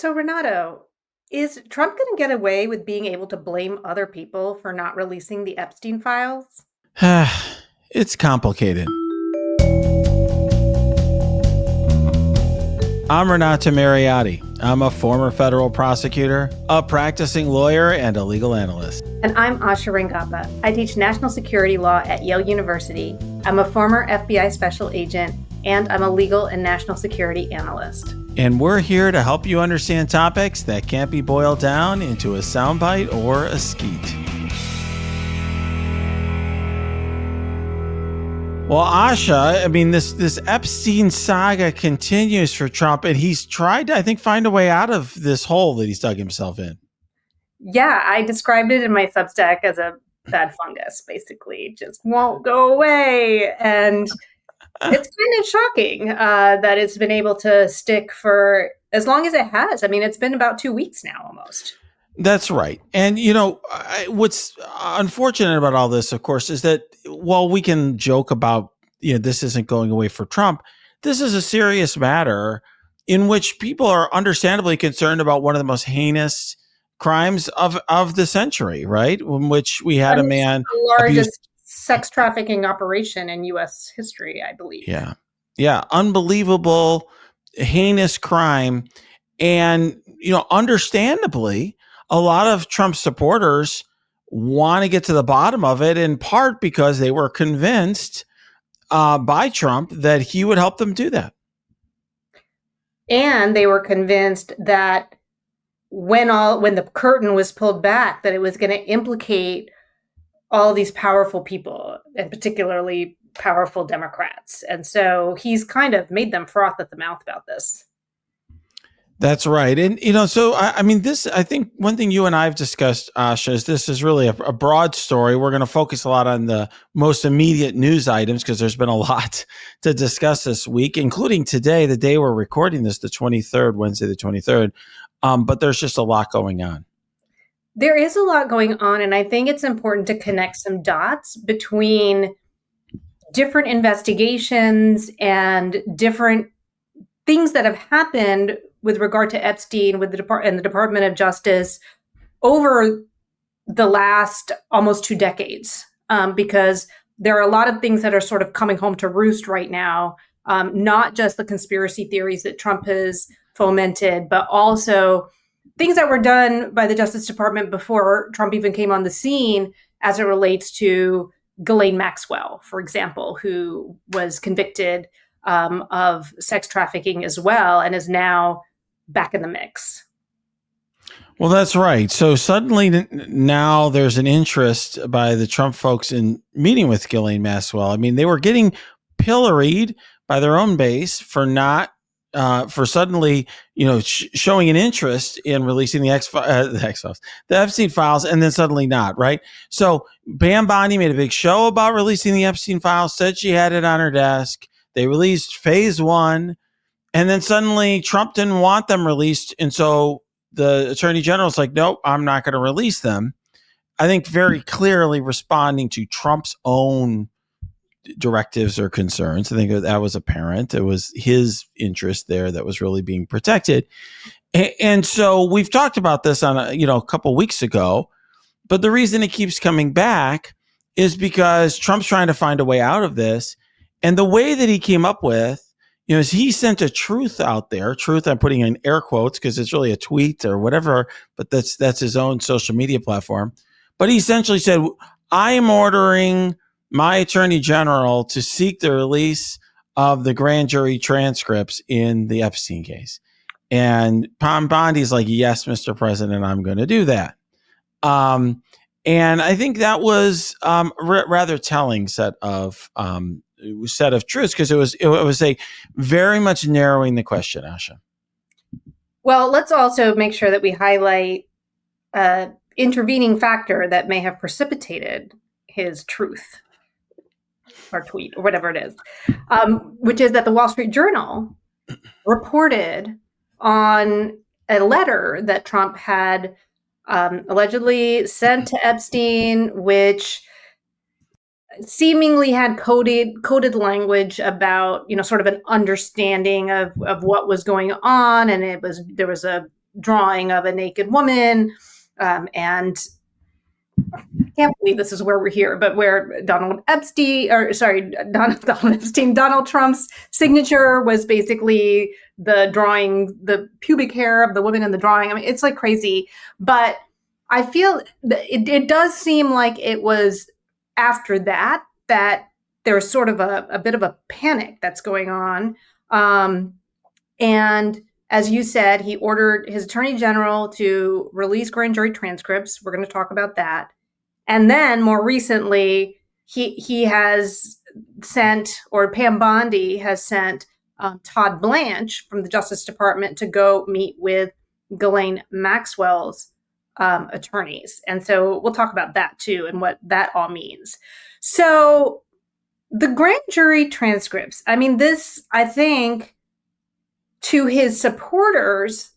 So, Renato, is Trump going to get away with being able to blame other people for not releasing the Epstein files? It's complicated. I'm Renato Mariotti. I'm a former federal prosecutor, a practicing lawyer, and a legal analyst. And I'm Asha and Renato. I teach national security law at Yale University. I'm a former FBI special agent, and I'm a legal and national security analyst. And we're here to help you understand topics that can't be boiled down into a soundbite or a skeet. Well, Asha, I mean, this Epstein saga continues for Trump, and he's tried to, I think, find a way out of this hole that he's dug himself in. Yeah, I described it in my Substack as a bad fungus, basically. It just won't go away. And it's kind of shocking that it's been able to stick for as long as it has. I mean, it's been about 2 weeks now almost. That's right. And, what's unfortunate about all this, of course, is that while we can joke about, this isn't going away for Trump, this is a serious matter in which people are understandably concerned about one of the most heinous crimes of the century, right? In which we had a man the largest sex trafficking operation in U.S. history, I believe. Yeah. Unbelievable, heinous crime. And, understandably, a lot of Trump supporters want to get to the bottom of it, in part because they were convinced by Trump that he would help them do that. And they were convinced that when the curtain was pulled back, that it was going to implicate all these powerful people, and particularly powerful Democrats. And so he's kind of made them froth at the mouth about this. That's right. And, so, I think one thing you and I have discussed, Asha, is this is really a broad story. We're going to focus a lot on the most immediate news items because there's been a lot to discuss this week, including today, the day we're recording this, the 23rd, Wednesday, the 23rd. But there's just a lot going on. There is a lot going on. And I think it's important to connect some dots between different investigations and different things that have happened with regard to Epstein with the Department of Justice over the last almost 2 decades, because there are a lot of things that are sort of coming home to roost right now, not just the conspiracy theories that Trump has fomented, but also things that were done by the Justice Department before Trump even came on the scene as it relates to Ghislaine Maxwell, for example, who was convicted of sex trafficking as well and is now back in the mix. Well, that's right. So suddenly now there's an interest by the Trump folks in meeting with Ghislaine Maxwell. I mean, they were getting pilloried by their own base for not for suddenly, showing an interest in releasing the Epstein files, and then suddenly not, right? So Pam Bondi made a big show about releasing the Epstein files, said she had it on her desk. They released phase 1, and then suddenly Trump didn't want them released. And so the attorney general's like, nope, I'm not going to release them. I think very clearly responding to Trump's own directives or concerns. I think that was apparent. It was his interest there that was really being protected. And so we've talked about this on a couple weeks ago, but the reason it keeps coming back is because Trump's trying to find a way out of this. And the way that he came up with, is he sent a truth out there. Truth, I'm putting in air quotes because it's really a tweet or whatever, but that's his own social media platform. But he essentially said, I am ordering my attorney general to seek the release of the grand jury transcripts in the Epstein case. And Pam Bondi's like, yes, Mr. President, I'm going to do that. And I think that was rather telling set of truths, because it was a very much narrowing the question, Asha. Well, let's also make sure that we highlight intervening factor that may have precipitated his truth or tweet or whatever it is, which is that the Wall Street Journal reported on a letter that Trump had allegedly sent to Epstein, which seemingly had coded language about, sort of an understanding of what was going on. And there was a drawing of a naked woman, and I can't believe this is where we're here, but where Donald Epstein, Donald Trump's signature was basically the drawing, the pubic hair of the woman in the drawing. I mean, it's like crazy, but I feel it does seem like it was after that there's sort of a bit of a panic that's going on. And as you said, he ordered his attorney general to release grand jury transcripts. We're going to talk about that. And then more recently, he has sent, or Pam Bondi has sent Todd Blanche from the Justice Department to go meet with Ghislaine Maxwell's attorneys. And so we'll talk about that too and what that all means. So the grand jury transcripts, I mean, this, I think, to his supporters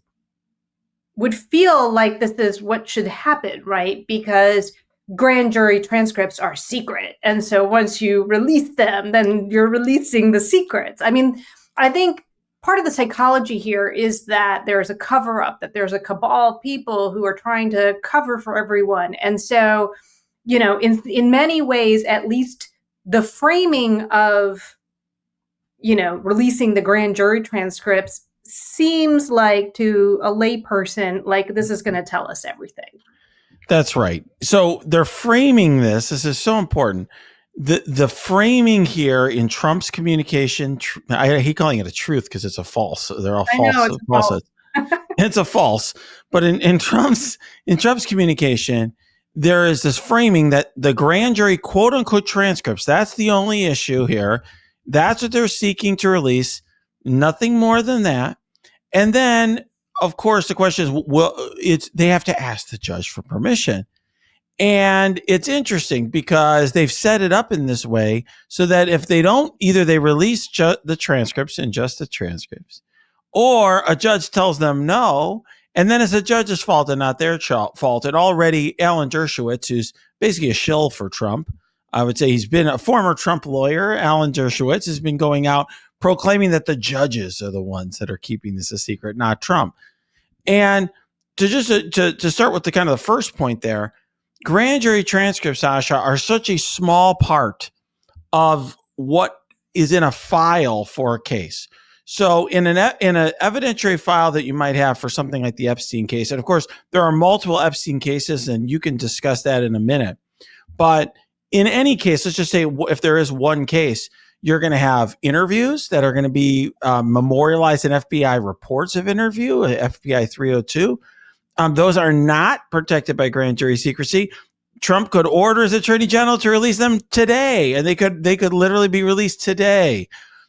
would feel like this is what should happen, right? Because grand jury transcripts are secret. And so once you release them, then you're releasing the secrets. I mean, I think part of the psychology here is that there's a cover up, that there's a cabal of people who are trying to cover for everyone. And so, you know, in many ways, at least the framing of, you know, releasing the grand jury transcripts seems like, to a layperson, like this is going to tell us everything. That's right. So they're framing this. This is so important. The framing here in Trump's communication, I hate calling it a truth because it's a false. They're all false. I know, it's false. It's a false. But in Trump's communication, there is this framing that the grand jury quote unquote transcripts, that's the only issue here. That's what they're seeking to release. Nothing more than that. And then, of course, the question is, well, they have to ask the judge for permission. And it's interesting because they've set it up in this way so that if they don't, either they release the transcripts and just the transcripts, or a judge tells them no, and then it's the judge's fault and not their fault. And already Alan Dershowitz, who's basically a shill for Trump, I would say he's been a former Trump lawyer, Alan Dershowitz, has been going out proclaiming that the judges are the ones that are keeping this a secret, not Trump. And to start with the kind of the first point there, grand jury transcripts, Asha, are such a small part of what is in a file for a case. So in an evidentiary file that you might have for something like the Epstein case, and of course, there are multiple Epstein cases, and you can discuss that in a minute. But in any case, let's just say if there is one case, you're going to have interviews that are going to be memorialized in FBI reports of interview, FBI 302. Those are not protected by grand jury secrecy. Trump could order his attorney general to release them today, and they could literally be released today.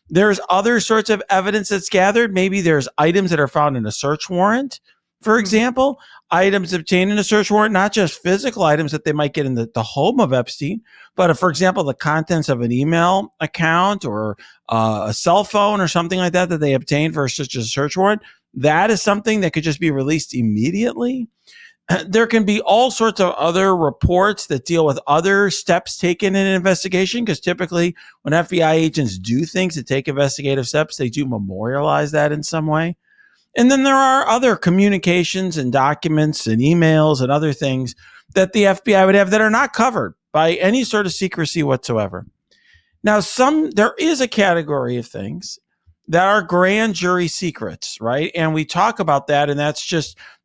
There's other sorts of evidence that's gathered. Maybe there's items that are found in a search warrant, for example, items obtained in a search warrant, not just physical items that they might get in the home of Epstein, but for example, the contents of an email account or a cell phone or something like that they obtained for such a search warrant. That is something that could just be released immediately. There can be all sorts of other reports that deal with other steps taken in an investigation, because typically when FBI agents do things to take investigative steps, they do memorialize that in some way. And then there are other communications and documents and emails and other things that the FBI would have that are not covered by any sort of secrecy whatsoever. Now, there is a category of things that are grand jury secrets, right? And we talk about that, and that's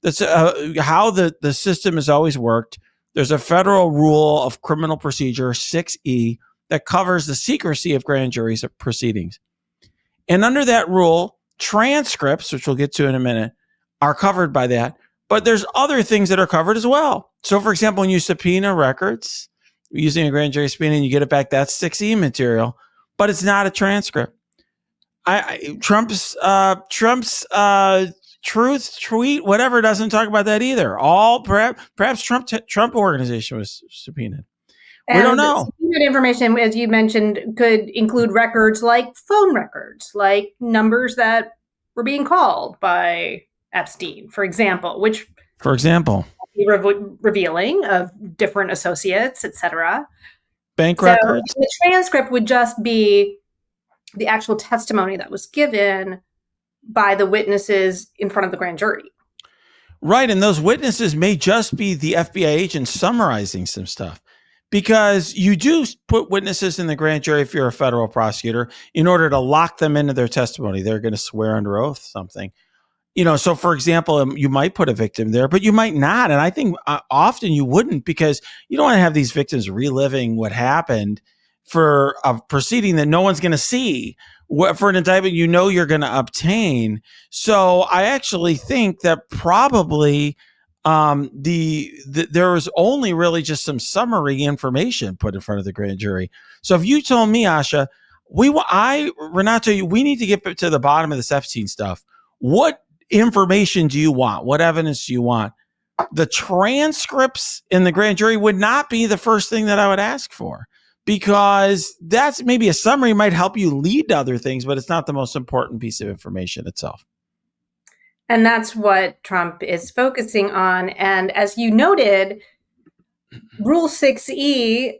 how the system has always worked. There's a federal rule of criminal procedure, 6E, that covers the secrecy of grand jury proceedings. And under that rule, transcripts, which we'll get to in a minute, are covered by that. But there's other things that are covered as well. So, for example, when you subpoena records using a grand jury subpoena and you get it back, that's 6E material, but it's not a transcript. Trump's truth tweet, whatever, doesn't talk about that either. Perhaps Trump organization was subpoenaed. We don't know. Subpoenaed information, as you mentioned, could include records like phone records, like numbers that were being called by Epstein, for example, which be revealing of different associates, etc. Bank records. The transcript would just be the actual testimony that was given by the witnesses in front of the grand jury. Right. And those witnesses may just be the FBI agents summarizing some stuff, because you do put witnesses in the grand jury if you're a federal prosecutor in order to lock them into their testimony. They're going to swear under oath something. So for example, you might put a victim there, but you might not. And I think often you wouldn't, because you don't want to have these victims reliving what happened for a proceeding that no one's going to see, for an indictment you're going to obtain. So I actually think that probably there was only really just some summary information put in front of the grand jury. So if you told me, Asha, Renato, we need to get to the bottom of this Epstein stuff. What information do you want? What evidence do you want? The transcripts in the grand jury would not be the first thing that I would ask for, because that's maybe a summary might help you lead to other things, but it's not the most important piece of information itself. And that's what Trump is focusing on. And as you noted, Rule 6E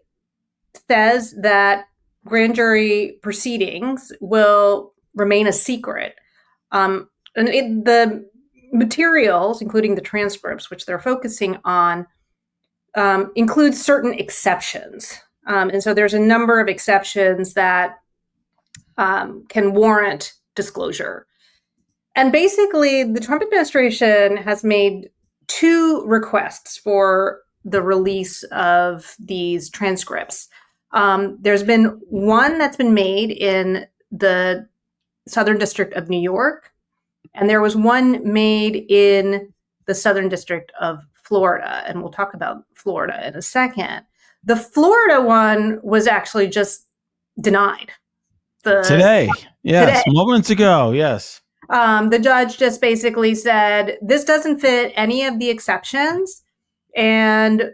says that grand jury proceedings will remain a secret. The materials, including the transcripts, which they're focusing on, include certain exceptions. And so there's a number of exceptions that can warrant disclosure. And basically, the Trump administration has made two requests for the release of these transcripts. There's been one that's been made in the Southern District of New York, and there was one made in the Southern District of Florida. And we'll talk about Florida in a second. The Florida one was actually just denied. Today. Yes. Today. Moments ago. Yes. The judge just basically said, this doesn't fit any of the exceptions, and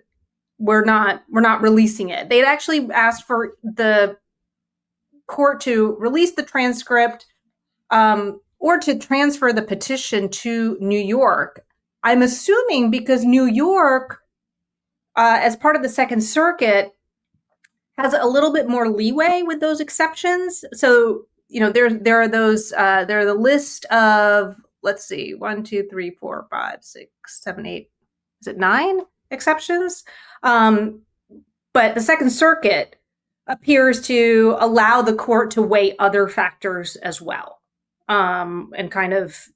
we're not releasing it. They'd actually asked for the court to release the transcript, or to transfer the petition to New York. I'm assuming because New York, as part of the Second Circuit, has a little bit more leeway with those exceptions. So, there are those, there are the list of, let's see, 1, 2, 3, 4, 5, 6, 7, 8, is it 9 exceptions? But the Second Circuit appears to allow the court to weigh other factors as well, and kind of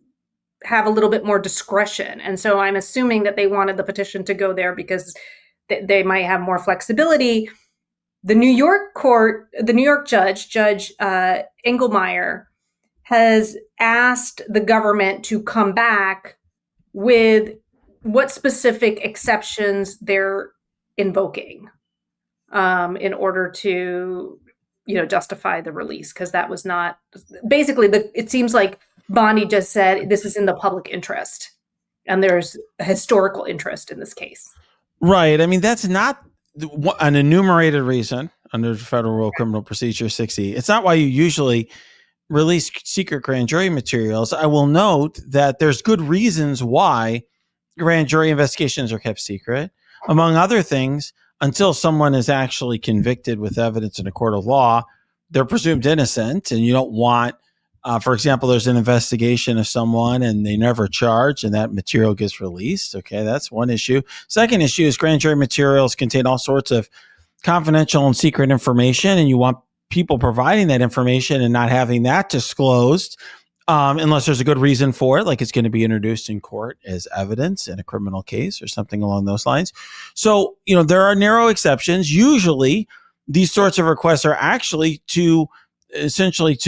have a little bit more discretion. And so I'm assuming that they wanted the petition to go there because they might have more flexibility. The New York court, the New York judge, Judge Engelmeyer, has asked the government to come back with what specific exceptions they're invoking in order to, justify the release, because that was not basically it seems like Bondi just said this is in the public interest, and there's a historical interest in this case. Right. I mean, that's not an enumerated reason under Federal Rule Criminal Procedure 60. It's not why you usually release secret grand jury materials. I will note that there's good reasons why grand jury investigations are kept secret, among other things. Until someone is actually convicted with evidence in a court of law, they're presumed innocent, and you don't want, for example, there's an investigation of someone and they never charge and that material gets released. Okay, that's one issue. Second issue is grand jury materials contain all sorts of confidential and secret information, and you want people providing that information and not having that disclosed unless there's a good reason for it, like it's going to be introduced in court as evidence in a criminal case or something along those lines. So, there are narrow exceptions. Usually these sorts of requests are actually to essentially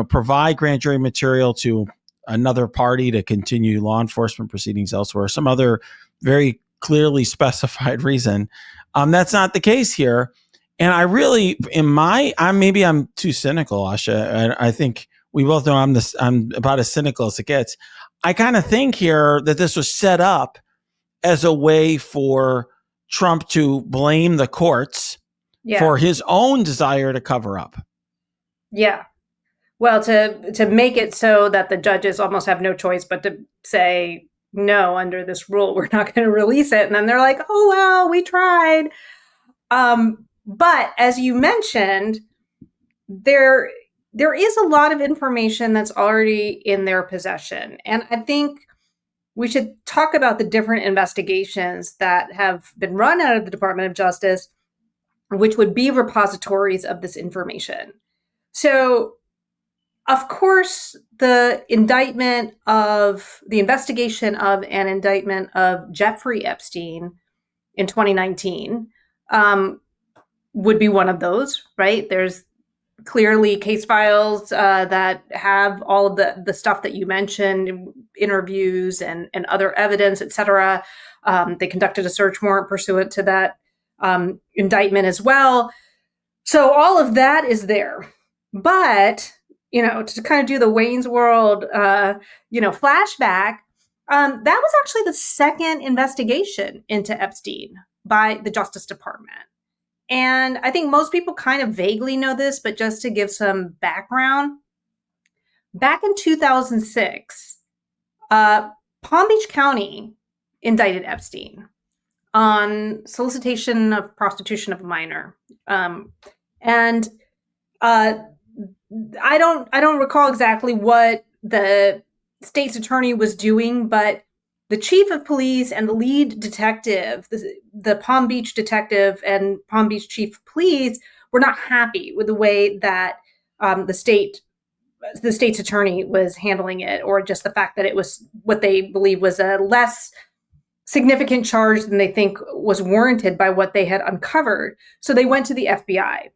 provide grand jury material to another party to continue law enforcement proceedings elsewhere, some other very clearly specified reason. That's not the case here. And I really, maybe I'm too cynical, Asha. I think we both know I'm about as cynical as it gets. I kind of think here that this was set up as a way for Trump to blame the courts for his own desire to cover up. Yeah. Well, to make it so that the judges almost have no choice but to say, no, under this rule, we're not going to release it. And then they're like, oh, well, we tried. But as you mentioned, there is a lot of information that's already in their possession. And I think we should talk about the different investigations that have been run out of the Department of Justice, which would be repositories of this information. So, of course, the investigation of an indictment of Jeffrey Epstein in 2019 would be one of those, right? There's clearly case files that have all of the stuff that you mentioned, interviews and other evidence, et cetera. They conducted a search warrant pursuant to that indictment as well. So all of that is there. But, to kind of do the Wayne's World, flashback, that was actually the second investigation into Epstein by the Justice Department. And I think most people kind of vaguely know this, but just to give some background, back in 2006, Palm Beach County indicted Epstein on solicitation of prostitution of a minor. And I don't recall exactly what the state's attorney was doing, but the chief of police and the lead detective, the Palm Beach detective and Palm Beach chief of police, were not happy with the way that the state's attorney was handling it, or just the fact that it was what they believe was a less significant charge than they think was warranted by what they had uncovered. So they went to the FBI.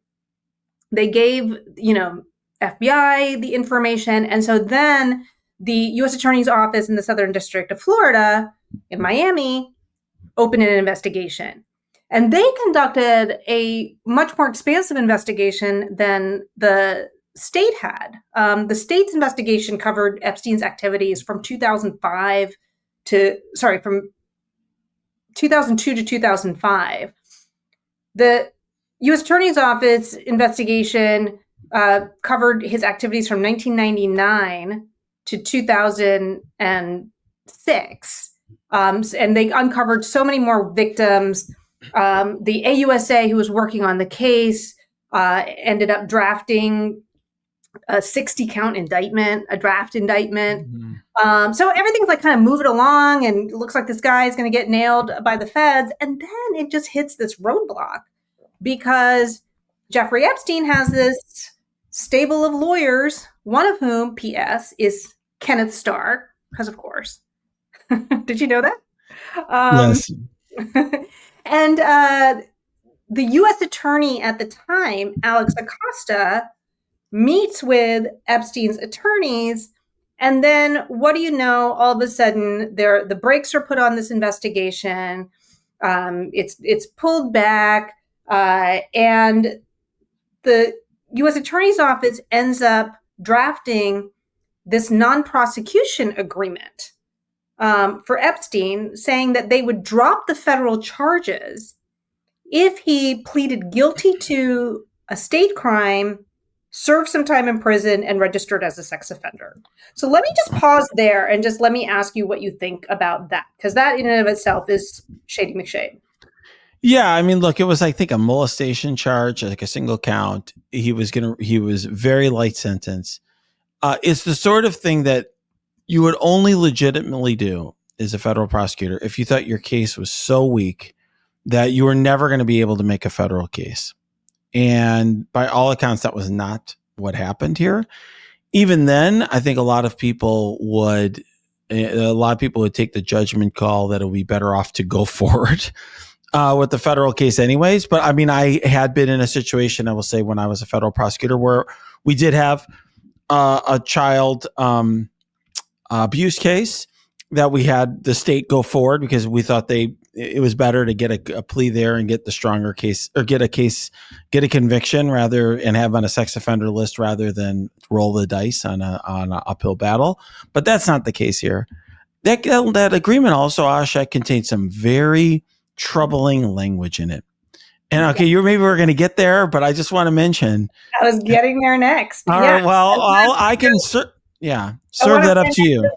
They gave, FBI the information. And so then the U.S. Attorney's Office in the Southern District of Florida in Miami opened an investigation. And they conducted a much more expansive investigation than the state had. The state's investigation covered Epstein's activities from 2002 to 2005. The U.S. Attorney's Office investigation covered his activities from 1999 to 2006. And they uncovered so many more victims. The AUSA, who was working on the case, ended up drafting a 60-count indictment, a draft indictment. Mm-hmm. So everything's like kind of moving along, and it looks like this guy is going to get nailed by the feds. And then it just hits this roadblock because Jeffrey Epstein has this stable of lawyers, one of whom, P.S., is Kenneth Starr, because of course. Did you know that? Yes. And the U.S. attorney at the time, Alex Acosta, meets with Epstein's attorneys. And then what do you know? All of a sudden, the brakes are put on this investigation. It's pulled back. And the U.S. Attorney's Office ends up drafting this non-prosecution agreement for Epstein, saying that they would drop the federal charges if he pleaded guilty to a state crime, served some time in prison, and registered as a sex offender. So let me just pause there and just let me ask you what you think about that, because that in and of itself is Shady McShade. Yeah, I mean, look, it was, I think, a molestation charge, like a single count. He was very light sentence. It's the sort of thing that you would only legitimately do as a federal prosecutor if you thought your case was so weak that you were never going to be able to make a federal case. And by all accounts, that was not what happened here. Even then, I think a lot of people would take the judgment call that it would be better off to go forward with the federal case anyways. But I mean, I had been in a situation, I will say, when I was a federal prosecutor, where we did have a child abuse case that we had the state go forward because we thought it was better to get a plea there and get the stronger case, or get a conviction and have on a sex offender list rather than roll the dice on an uphill battle. But that's not the case here. That agreement also, Asha, contains some very troubling language in it. And okay, maybe we're going to get there, but I just want to mention. I was getting there next. All right, well, I can serve that up to you.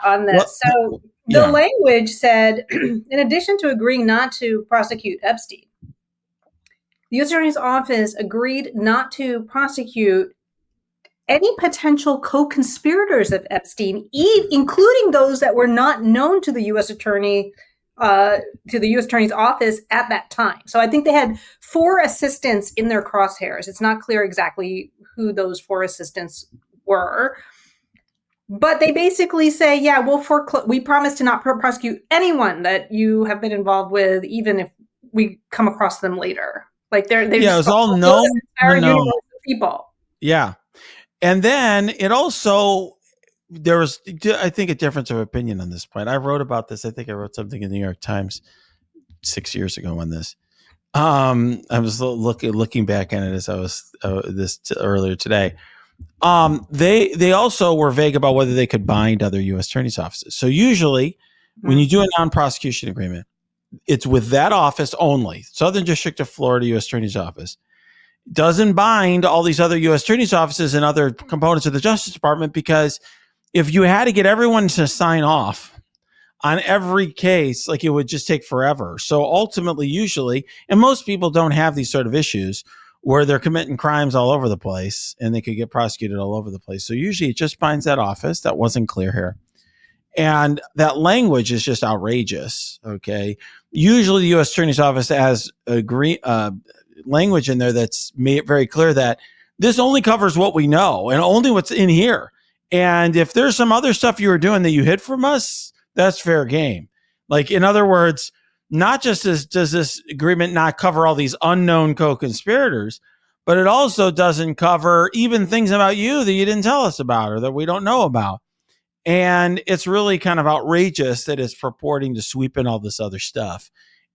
On this. Well, the language said, in addition to agreeing not to prosecute Epstein, the U.S. Attorney's Office agreed not to prosecute any potential co-conspirators of Epstein, including those that were not known to the U.S. Attorney, to the U.S. Attorney's office at that time. So I think they had 4 assistants in their crosshairs. It's not clear exactly who those 4 assistants were. But they basically say, yeah, we promise to not prosecute anyone that you have been involved with, even if we come across them later. Like they Yeah, it was all known. universe of people. Yeah. And then it also, there was, I think, a difference of opinion on this point. I wrote about this. I think I wrote something in the New York Times 6 years ago on this. I was looking back at it as I was earlier today. They also were vague about whether they could bind other U.S. attorneys' offices. So usually, when you do a non-prosecution agreement, it's with that office only. Southern District of Florida U.S. Attorney's Office doesn't bind all these other U.S. attorneys' offices and other components of the Justice Department, because if you had to get everyone to sign off on every case, like, it would just take forever. So ultimately, usually, and most people don't have these sort of issues where they're committing crimes all over the place and they could get prosecuted all over the place. So usually it just binds that office. That wasn't clear here. And that language is just outrageous. Okay. Usually the U.S. Attorney's Office has language in there that's made it very clear that this only covers what we know and only what's in here. And if there's some other stuff you were doing that you hid from us, that's fair game. Like, in other words, not just does this agreement not cover all these unknown co-conspirators, but it also doesn't cover even things about you that you didn't tell us about or that we don't know about. And it's really kind of outrageous that it's purporting to sweep in all this other stuff.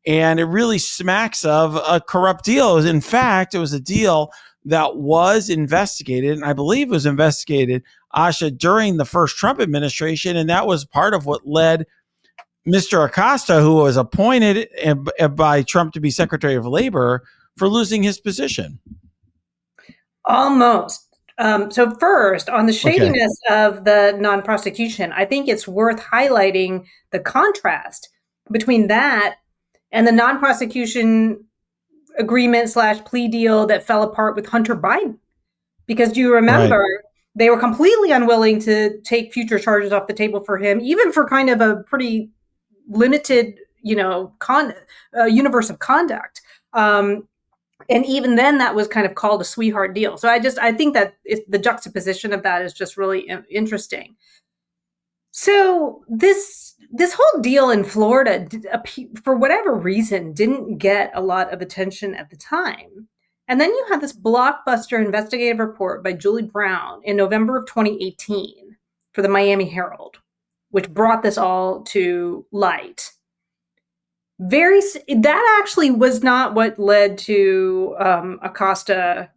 And it really smacks of a corrupt deal. In fact, it was a deal that was investigated, and I believe it was investigated, Asha, during the first Trump administration. And that was part of what led Mr. Acosta, who was appointed by Trump to be Secretary of Labor, for losing his position. Almost. So first, on the shadiness of the non-prosecution, I think it's worth highlighting the contrast between that and the non-prosecution agreement / plea deal that fell apart with Hunter Biden. Because do you remember, they were completely unwilling to take future charges off the table for him, even for kind of a pretty limited, universe of conduct. And even then, that was kind of called a sweetheart deal. So I think that the juxtaposition of that is just really interesting. So this whole deal in Florida, for whatever reason, didn't get a lot of attention at the time. And then you had this blockbuster investigative report by Julie Brown in November of 2018 for the Miami Herald, which brought this all to light. That actually was not what led to Acosta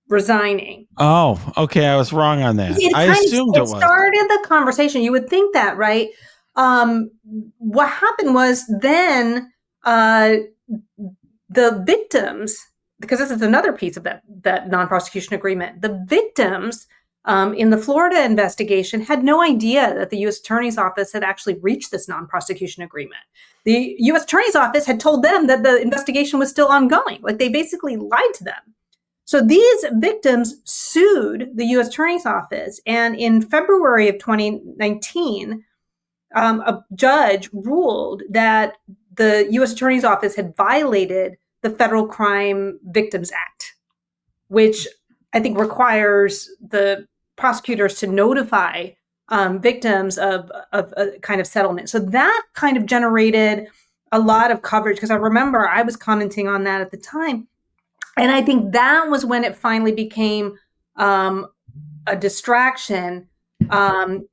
resigning. Oh, okay. I was wrong on that. I assumed it was. It started the conversation. You would think that, right? What happened was then the victims, because this is another piece of that non-prosecution agreement, the victims in the Florida investigation had no idea that the U.S. Attorney's Office had actually reached this non-prosecution agreement. The U.S. Attorney's Office had told them that the investigation was still ongoing. Like, they basically lied to them. So these victims sued the U.S. Attorney's Office. And in February of 2019, a judge ruled that the U.S. Attorney's Office had violated the Federal Crime Victims Act, which I think requires the prosecutors to notify victims of a kind of settlement. So that kind of generated a lot of coverage, because I remember I was commenting on that at the time. And I think that was when it finally became a distraction. And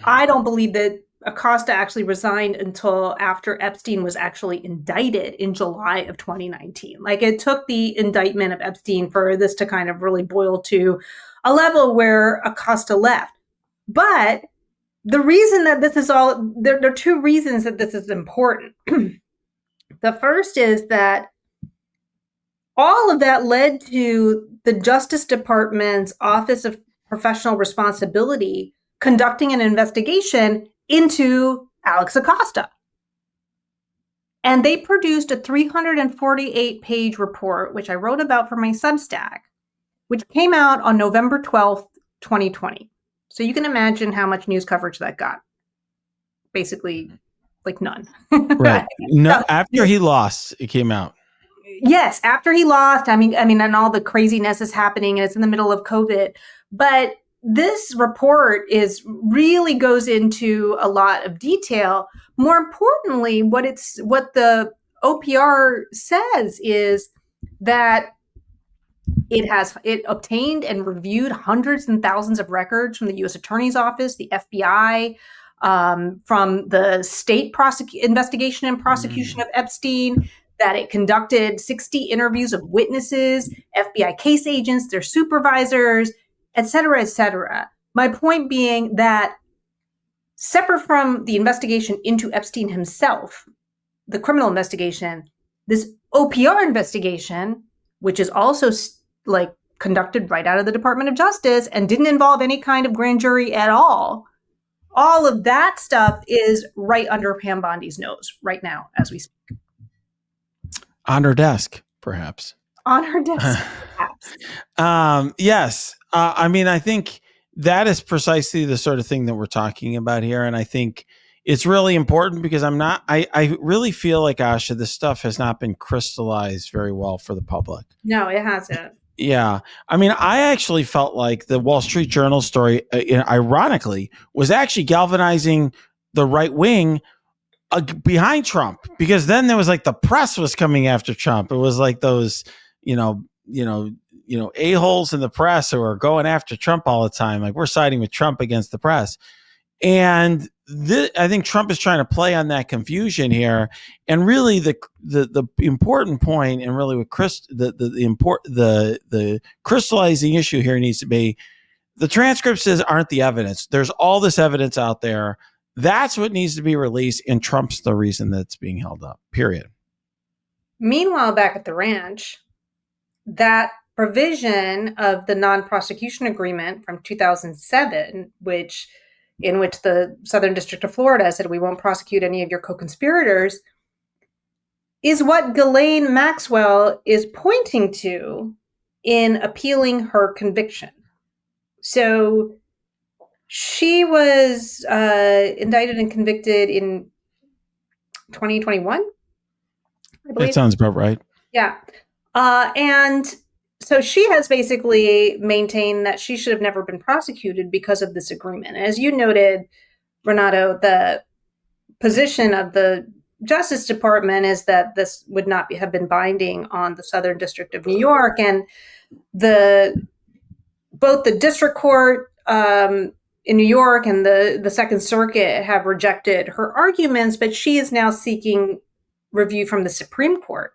I don't believe that Acosta actually resigned until after Epstein was actually indicted in July of 2019. Like, it took the indictment of Epstein for this to kind of really boil to a level where Acosta left. But the reason that this is there are 2 reasons that this is important. The first is that all of that led to the Justice Department's Office of Professional Responsibility conducting an investigation into Alex Acosta. And they produced a 348-page report, which I wrote about for my Substack, which came out on November 12th, 2020. So you can imagine how much news coverage that got. Basically, like none. Right. No, after he lost, it came out. Yes, after he lost. I mean, and all the craziness is happening, and it's in the middle of COVID. But this report really goes into a lot of detail. More importantly, what the OPR says is that it obtained and reviewed hundreds and thousands of records from the U.S. Attorney's Office, the FBI, from the state investigation and prosecution of Epstein, that it conducted 60 interviews of witnesses, FBI case agents, their supervisors, et cetera, et cetera. My point being that separate from the investigation into Epstein himself, the criminal investigation, this OPR investigation, which is also conducted right out of the Department of Justice and didn't involve any kind of grand jury at all of that stuff is right under Pam Bondi's nose right now as we speak. On her desk, perhaps. On her desk, perhaps. Yes. I mean, I think that is precisely the sort of thing that we're talking about here. And I think it's really important because I really feel like, Asha, this stuff has not been crystallized very well for the public. No, it hasn't. Yeah. I mean, I actually felt like the Wall Street Journal story, ironically, was actually galvanizing the right wing behind Trump, because then there was like the press was coming after Trump. It was like those, a-holes in the press who are going after Trump all the time. Like, we're siding with Trump against the press. And I think Trump is trying to play on that confusion here. And really the important point, and really what the crystallizing issue here needs to be, the transcripts aren't the evidence. There's all this evidence out there. That's what needs to be released, and Trump's the reason that's being held up, period. Meanwhile, back at the ranch, that provision of the non-prosecution agreement from 2007, in which the Southern District of Florida said we won't prosecute any of your co-conspirators, is what Ghislaine Maxwell is pointing to in appealing her conviction. So she was indicted and convicted in 2021, I believe. That sounds about right. Yeah. And so she has basically maintained that she should have never been prosecuted because of this agreement. As you noted, Renato, the position of the Justice Department is that this would not have been binding on the Southern District of New York, and both the district court in New York and the Second Circuit have rejected her arguments, but she is now seeking review from the Supreme Court.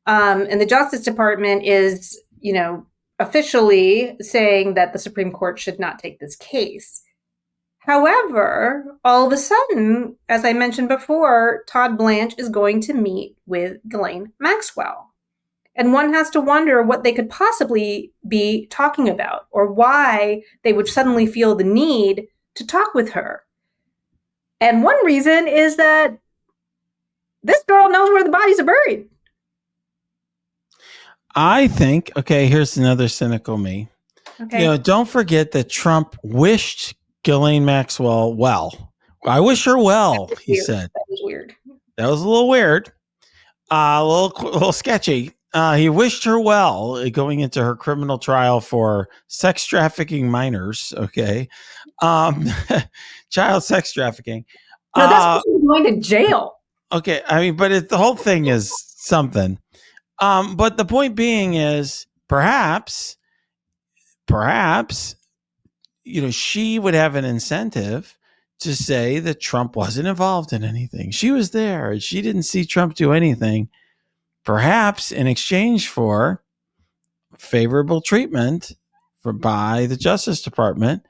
And the Justice Department is, officially saying that the Supreme Court should not take this case. However, all of a sudden, as I mentioned before, Todd Blanche is going to meet with Ghislaine Maxwell. And one has to wonder what they could possibly be talking about, or why they would suddenly feel the need to talk with her. And one reason is that this girl knows where the bodies are buried. I think, okay, here's another cynical me. Okay. Don't forget that Trump wished Ghislaine Maxwell well. I wish her well, he said. That was weird. That was a little weird. A little sketchy. He wished her well going into her criminal trial for sex trafficking minors. Okay. Child sex trafficking. No, that's going to jail. Okay. I mean, but the whole thing is something. But the point being is perhaps, she would have an incentive to say that Trump wasn't involved in anything. She was there. She didn't see Trump do anything. Perhaps in exchange for favorable treatment by the Justice Department,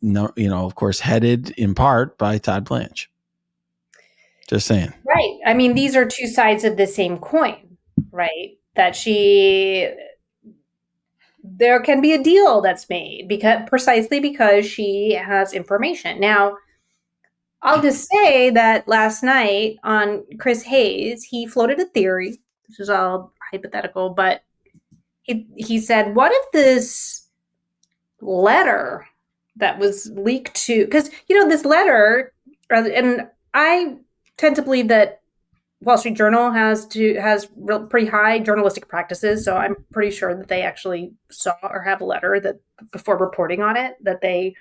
of course, headed in part by Todd Blanche. Just saying. Right. I mean, these are two sides of the same coin, right? That there can be a deal that's made precisely because she has information. Now, I'll just say that last night on Chris Hayes, he floated a theory. This is all hypothetical, but he said, what if this letter that was leaked to, because, this letter, and I tend to believe that Wall Street Journal has pretty high journalistic practices, so I'm pretty sure that they actually saw or have a letter that before reporting on it, that they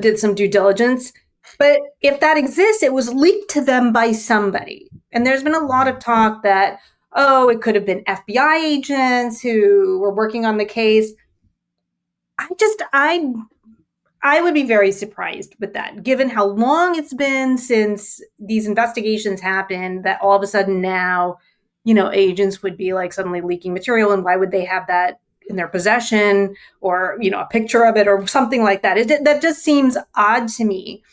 did some due diligence. But if that exists, it was leaked to them by somebody. And there's been a lot of talk that, oh, it could have been FBI agents who were working on the case. I would be very surprised with that, given how long it's been since these investigations happened, that all of a sudden now, agents would be like suddenly leaking material, and why would they have that in their possession, or, a picture of it or something like that. That just seems odd to me.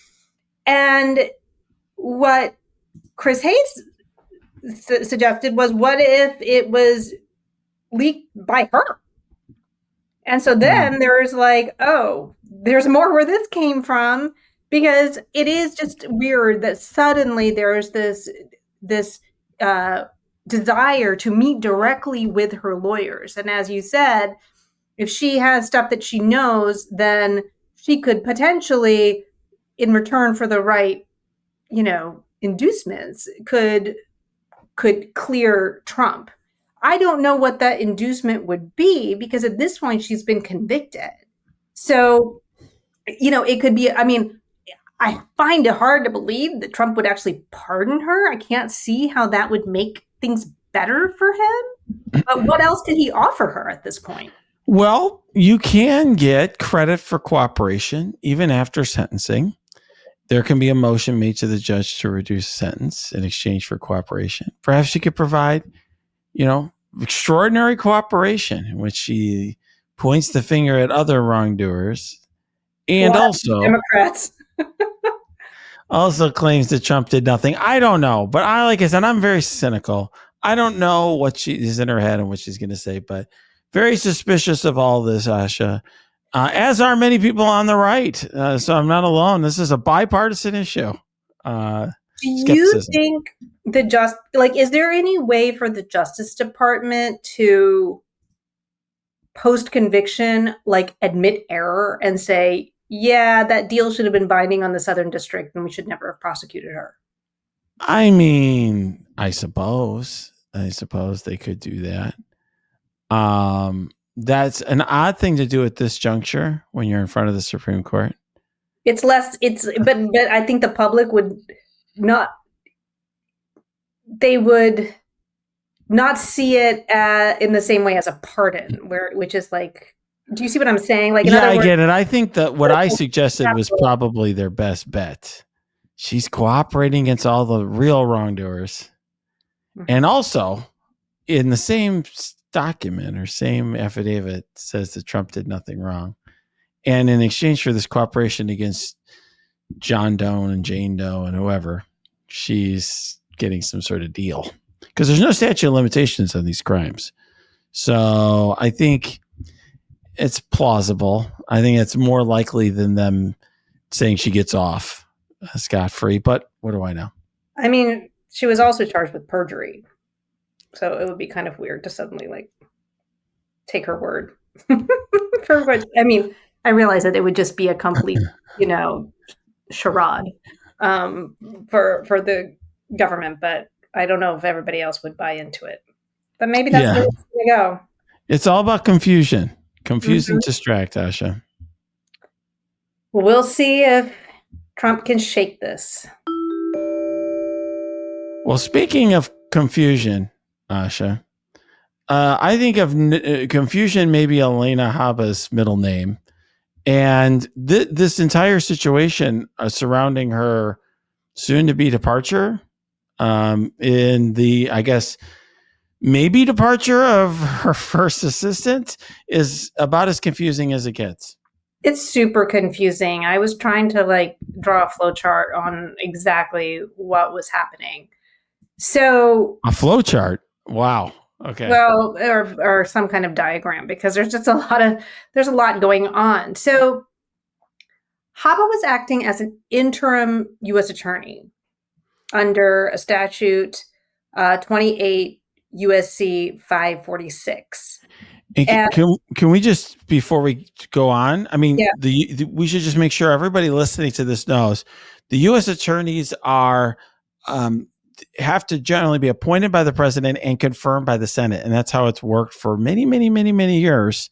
And what Chris Hayes suggested was, what if it was leaked by her? And so then there's like, oh, there's more where this came from, because it is just weird that suddenly there's this desire to meet directly with her lawyers. And as you said, if she has stuff that she knows, then she could potentially, in return for the right, inducements, could clear Trump. I don't know what that inducement would be, because at this point she's been convicted. So, it could be, I find it hard to believe that Trump would actually pardon her. I can't see how that would make things better for him. But what else did he offer her at this point? Well, you can get credit for cooperation even after sentencing. There can be a motion made to the judge to reduce the sentence in exchange for cooperation. Perhaps she could provide, extraordinary cooperation in which she points the finger at other wrongdoers, and Democrats also claims that Trump did nothing. I don't know, but like I said, I'm very cynical. I don't know what she is in her head and what she's going to say, but very suspicious of all this, Asha, as are many people on the right. So I'm not alone. This is a bipartisan issue. Do you think is there any way for the Justice Department to post-conviction, admit error and say, yeah, that deal should have been binding on the Southern District and we should never have prosecuted her? I suppose they could do that. That's an odd thing to do at this juncture when you're in front of the Supreme Court. But I think the public would not see it in the same way as a pardon, which is like, do you see what I'm saying? I get it. I think that what I suggested was probably their best bet. She's cooperating against all the real wrongdoers. Mm-hmm. And also, in the same document or same affidavit, says that Trump did nothing wrong. And in exchange for this cooperation against John Doe and Jane Doe and whoever, she's getting some sort of deal. Because there's no statute of limitations on these crimes. So I think it's plausible. I think it's more likely than them saying she gets off scot-free. But what do I know? She was also charged with perjury. So it would be kind of weird to suddenly take her word. I realize that it would just be a complete, charade for the government, but I don't know if everybody else would buy into it. But maybe that's where it's going to go. It's all about confusion. Confusing distract, Asha. Well, we'll see if Trump can shake this. Well, speaking of confusion, Asha, I think of confusion maybe Alina Habba's middle name. And this entire situation surrounding her soon-to-be departure in the, I guess, maybe departure of her first assistant is about as confusing as it gets. It's super confusing. I was trying to draw a flowchart on exactly what was happening. So a flowchart. Wow. Okay. Well, or some kind of diagram, because there's just a lot going on. So Habba was acting as an interim U.S. attorney under a statute 28 USC 546. And Can we just, before we go on, I mean, yeah, we should just make sure everybody listening to this knows the U.S. attorneys are um, have to generally be appointed by the president and confirmed by the Senate, and that's how it's worked for many, many, many, many years.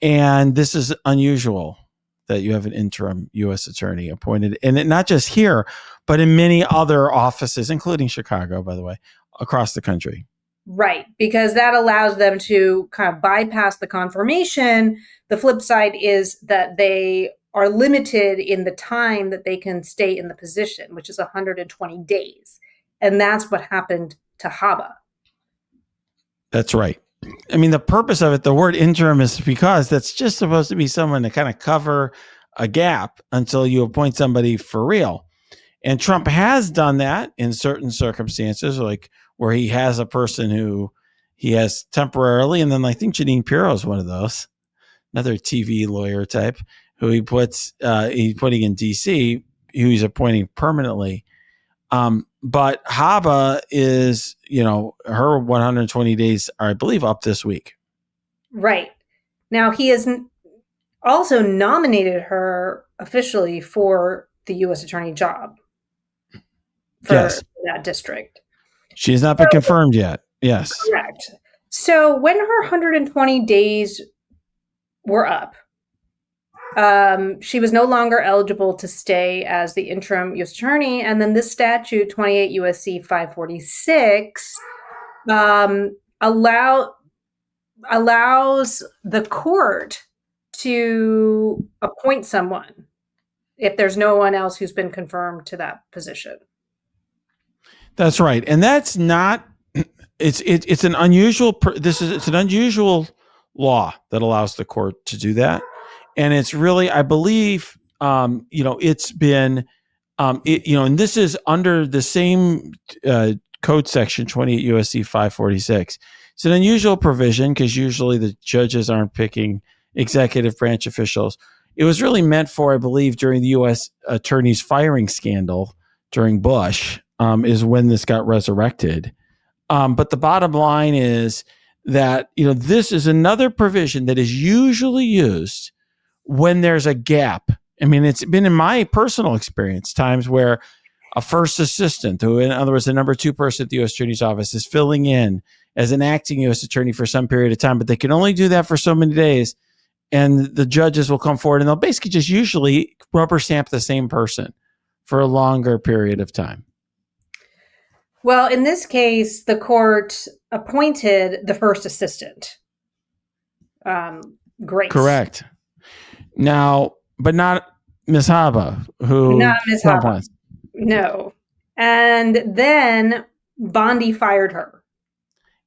And this is unusual that you have an interim U.S. attorney appointed, and not just here, but in many other offices, including Chicago, by the way, across the country. right, because that allows them to kind of bypass the confirmation. The flip side is that they are limited in the time that they can stay in the position, which is 120 days. And that's what happened to Habba. That's right. I mean, the purpose of it, the word interim, is because that's just supposed to be someone to kind of cover a gap until you appoint somebody for real. And Trump has done that in certain circumstances, like where he has a person who he has temporarily. And then I think Janine Pirro is one of those, another TV lawyer type who he's putting in DC, who he's appointing permanently. But Habba is, her 120 days are, I believe, up this week. Right. Now, he has also nominated her officially for the U.S. attorney job for Yes. that district. She has not been confirmed yet. Yes. Correct. So when her 120 days were up, she was no longer eligible to stay as the interim U.S. attorney. And then this statute, 28 U.S.C. 546, allows the court to appoint someone if there's no one else who's been confirmed to that position. That's right. And that's not, it's an unusual, it's an unusual law that allows the court to do that. And it's really, I believe, it's been, and this is under the same code section, 28 USC 546. It's an unusual provision because usually the judges aren't picking executive branch officials. It was really meant for, I believe, during the U.S. attorney's firing scandal during Bush, is when this got resurrected. But the bottom line is that, this is another provision that is usually used when there's a gap. I mean, it's been in my personal experience times where a first assistant, who in other words, the number two person at the U.S. Attorney's Office, is filling in as an acting U.S. attorney for some period of time, but they can only do that for so many days. And the judges will come forward and they'll basically just usually rubber stamp the same person for a longer period of time. Well, in this case, the court appointed the first assistant, Grace. Correct. Now, but not Ms. Habba, who not Ms. Habba. No. And then Bondi fired her.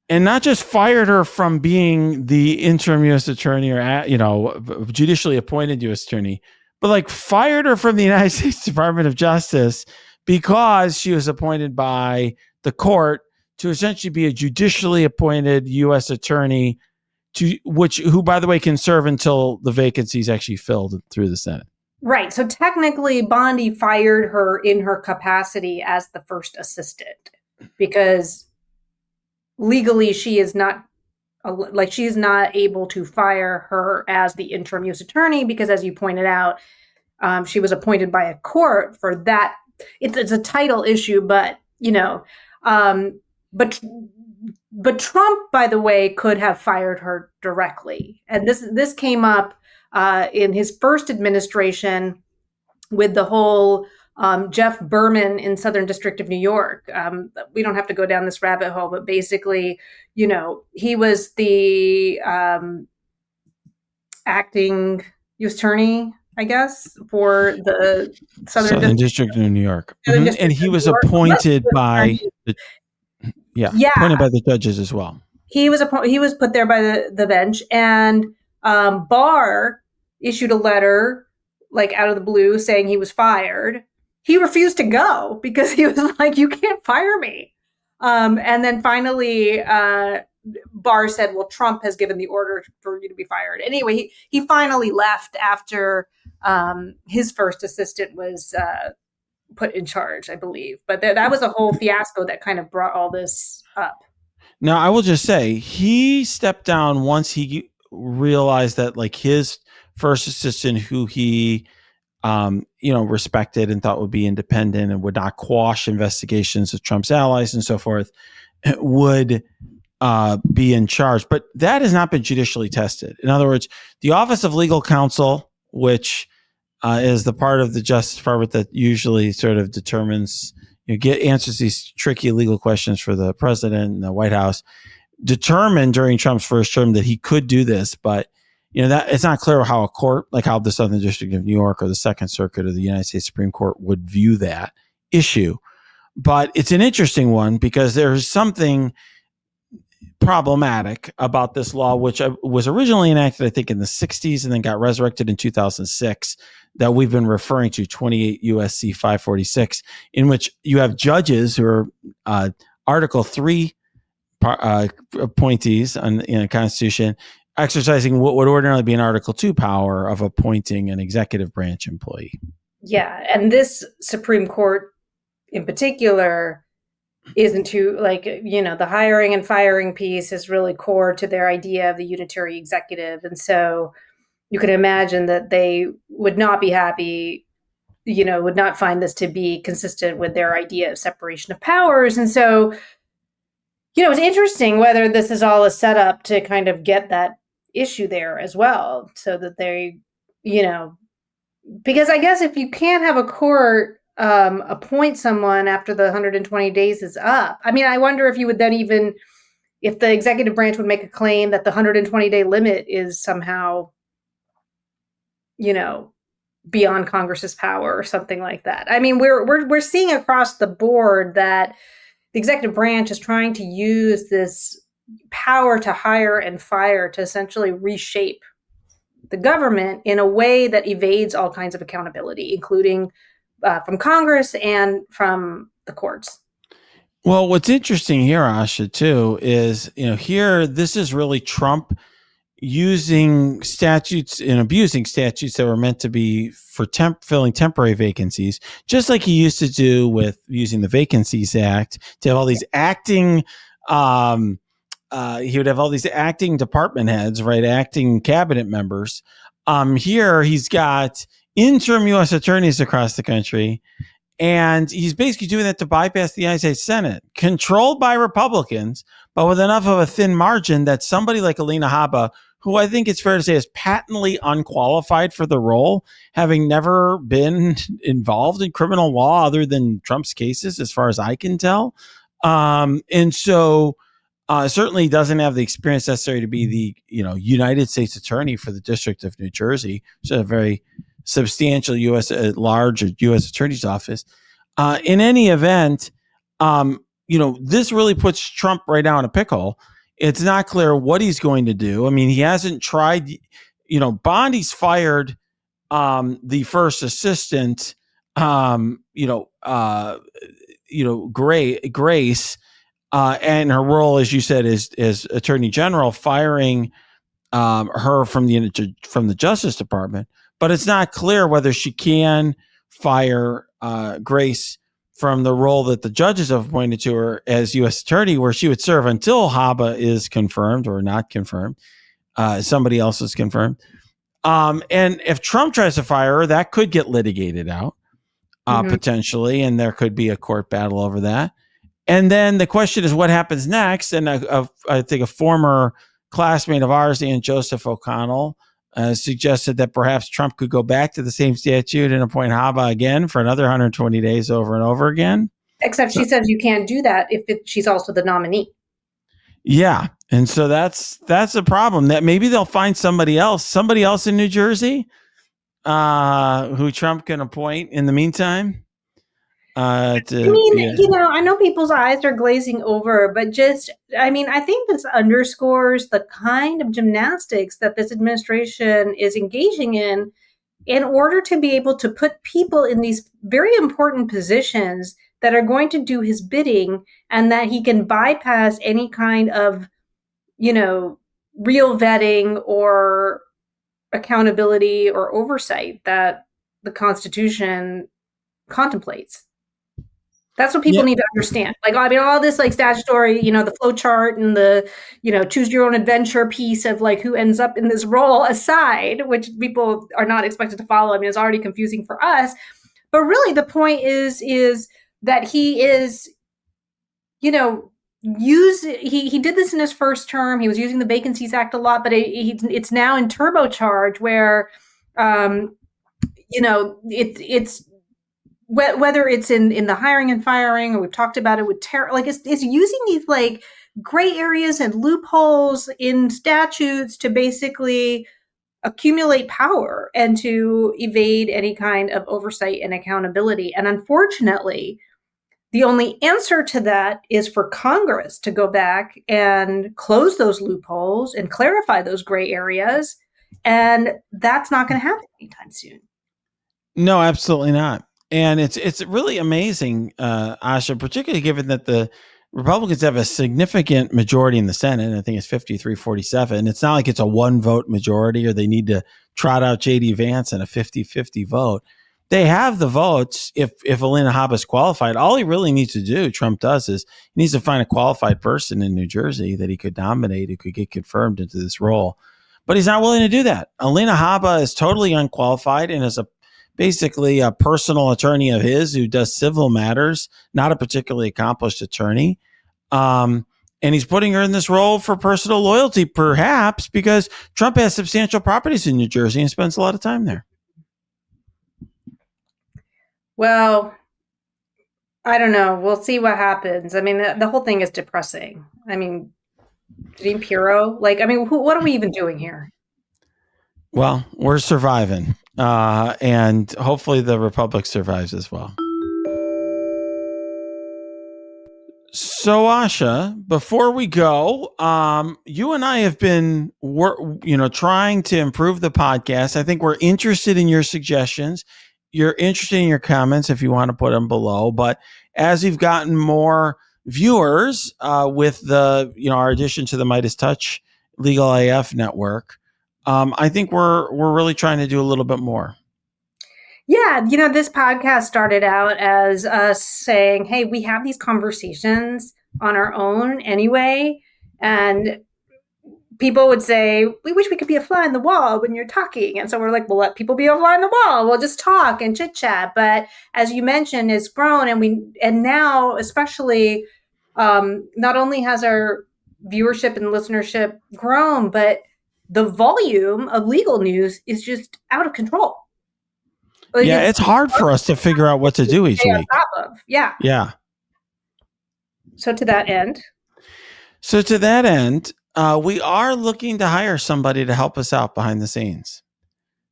And not just fired her from being the interim U.S. attorney or, judicially appointed U.S. attorney, but like fired her from the United States Department of Justice because she was appointed by the court to essentially be a judicially appointed U.S. attorney, who, by the way, can serve until the vacancy is actually filled through the Senate. Right. So technically, Bondi fired her in her capacity as the first assistant because legally she is not able to fire her as the interim U.S. attorney because, as you pointed out, she was appointed by a court for that. It's a title issue, but but Trump, by the way, could have fired her directly, and this came up in his first administration with the whole Jeff Berman in Southern District of New York. We don't have to go down this rabbit hole, but basically, he was the acting U.S. attorney, I guess, for the Southern District of New York. Mm-hmm. And he was appointed by appointed by the judges as well. He was put there by the bench, and Barr issued a letter like out of the blue saying he was fired. He refused to go because he was like, "You can't fire me." And then finally, Barr said, "Well, Trump has given the order for you to be fired." Anyway, he finally left after his first assistant was put in charge, I believe. But that was a whole fiasco that kind of brought all this up. Now, I will just say he stepped down once he realized that like his first assistant, who he respected and thought would be independent and would not quash investigations of Trump's allies and so forth, would be in charge. But that has not been judicially tested. In other words, the Office of Legal Counsel, which is the part of the Justice Department that usually sort of determines, answers these tricky legal questions for the president and the White House, determined during Trump's first term that he could do this, but that it's not clear how a court, like how the Southern District of New York or the Second Circuit or the United States Supreme Court would view that issue. But it's an interesting one because there's something problematic about this law, which was originally enacted, I think, in the 60s and then got resurrected in 2006, that we've been referring to, 28 USC 546, in which you have judges who are Article 3 appointees in the Constitution, exercising what would ordinarily be an Article 2 power of appointing an executive branch employee. Yeah, and this Supreme Court in particular is into the hiring and firing piece is really core to their idea of the unitary executive. And so you can imagine that they would not be happy, would not find this to be consistent with their idea of separation of powers. And so, it's interesting whether this is all a setup to kind of get that issue there as well, so that they, because I guess if you can't have a court appoint someone after the 120 days is up, I mean, I wonder if you would then if the executive branch would make a claim that the 120-day limit is somehow, beyond Congress's power or something like that. I mean, we're seeing across the board that the executive branch is trying to use this power to hire and fire to essentially reshape the government in a way that evades all kinds of accountability, including from Congress and from the courts. Well, what's interesting here, Asha, too, is, here, this is really Trump using statutes and abusing statutes that were meant to be for filling temporary vacancies, just like he used to do with using the Vacancies Act to have all these acting, he would have all these acting department heads, right? Acting cabinet members. Here he's got interim U.S. attorneys across the country, and he's basically doing that to bypass the United States Senate, controlled by Republicans, but with enough of a thin margin that somebody like Alina Habba, who I think it's fair to say is patently unqualified for the role, having never been involved in criminal law other than Trump's cases, as far as I can tell. And so certainly doesn't have the experience necessary to be the United States attorney for the District of New Jersey, which is a very substantial large U.S. attorney's office. In any event, this really puts Trump right now in a pickle. It's not clear what he's going to do. I mean, he hasn't tried. Bondi's fired the first assistant. Grace. And her role, as you said, is Attorney General, firing her from the Justice Department. But it's not clear whether she can fire Grace from the role that the judges have appointed to her as U.S. Attorney, where she would serve until Habba is confirmed or not confirmed. Somebody else is confirmed. And if Trump tries to fire her, that could get litigated out potentially, and there could be a court battle over that. And then the question is what happens next. And I think a former classmate of ours, Ann Joseph O'Connell, suggested that perhaps Trump could go back to the same statute and appoint Habba again for another 120 days over and over again. Except she says you can't do that if she's also the nominee. Yeah. And so that's a problem, that maybe they'll find somebody else in New Jersey who Trump can appoint in the meantime. I know people's eyes are glazing over, but I think this underscores the kind of gymnastics that this administration is engaging in order to be able to put people in these very important positions that are going to do his bidding, and that he can bypass any kind of, real vetting or accountability or oversight that the Constitution contemplates. That's what people Yeah. need to understand. Like, I mean, all this like statutory, the flow chart and the, choose your own adventure piece of like who ends up in this role aside, which people are not expected to follow. I mean, it's already confusing for us. But really the point is that he is, he did this in his first term. He was using the Vacancies Act a lot, but it's now in turbocharge where, it's whether it's in the hiring and firing, or we've talked about it with terror, like it's using these like gray areas and loopholes in statutes to basically accumulate power and to evade any kind of oversight and accountability. And unfortunately, the only answer to that is for Congress to go back and close those loopholes and clarify those gray areas. And that's not going to happen anytime soon. No, absolutely not. And it's really amazing, Asha, particularly given that the Republicans have a significant majority in the Senate. I think it's 53-47. It's not like it's a one vote majority or they need to trot out J.D. Vance in a 50-50 vote. They have the votes. If Alina Habba is qualified, all he really needs to do, Trump does, is he needs to find a qualified person in New Jersey that he could nominate, who could get confirmed into this role. But he's not willing to do that. Alina Habba is totally unqualified and is basically a personal attorney of his who does civil matters, not a particularly accomplished attorney. And he's putting her in this role for personal loyalty, perhaps because Trump has substantial properties in New Jersey and spends a lot of time there. Well, I don't know. We'll see what happens. I mean, the whole thing is depressing. I mean, Dean Puro, what are we even doing here? Well, we're surviving. And hopefully the Republic survives as well. So, Asha, before we go, you and I have been, trying to improve the podcast. I think we're interested in your suggestions. You're interested in your comments if you want to put them below. But as we've gotten more viewers with our addition to the Midas Touch Legal AF network, I think we're really trying to do a little bit more. Yeah, this podcast started out as us saying, hey, we have these conversations on our own anyway. And people would say, we wish we could be a fly on the wall when you're talking. And so we're like, we'll let people be a fly on the wall. We'll just talk and chit chat. But as you mentioned, it's grown. And now, especially, not only has our viewership and listenership grown, but the volume of legal news is just out of control. Like it's hard for us to figure out what to do each week. Yeah. Yeah. So to that end, we are looking to hire somebody to help us out behind the scenes.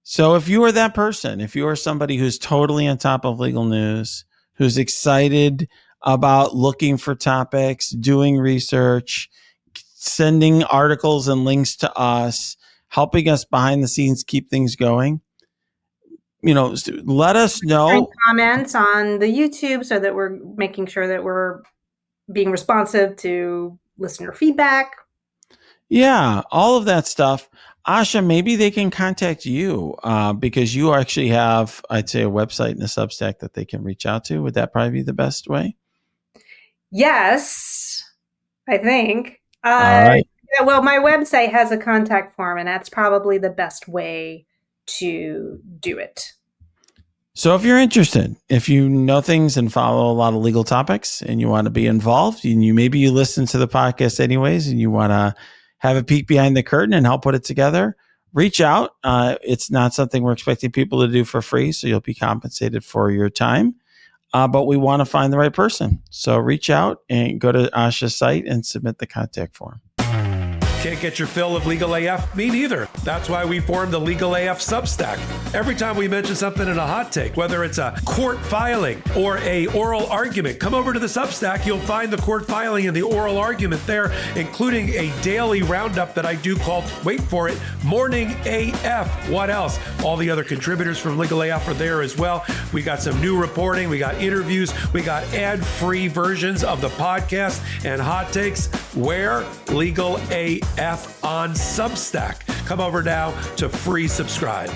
So if you are that person, if you are somebody who's totally on top of legal news, who's excited about looking for topics, doing research, sending articles and links to us, helping us behind the scenes keep things going, let us know. Comments on the YouTube so that we're making sure that we're being responsive to listener feedback. Yeah, all of that stuff. Asha, maybe they can contact you because you actually have, I'd say, a website and a Substack that they can reach out to. Would that probably be the best way? Yes, I think. All right. Yeah, well, my website has a contact form, and that's probably the best way to do it. So if you're interested, if you know things and follow a lot of legal topics and you want to be involved, and maybe you listen to the podcast anyways and you want to have a peek behind the curtain and help put it together, reach out. It's not something we're expecting people to do for free, so you'll be compensated for your time. But we want to find the right person. So reach out and go to Asha's site and submit the contact form. Can't get your fill of Legal AF? Me neither. That's why we formed the Legal AF Substack. Every time we mention something in a hot take, whether it's a court filing or a oral argument, come over to the Substack. You'll find the court filing and the oral argument there, including a daily roundup that I do called, wait for it, Morning AF. What else? All the other contributors from Legal AF are there as well. We got some new reporting. We got interviews. We got ad-free versions of the podcast and hot takes. Where? Legal AF on Substack. Come over now to free subscribe.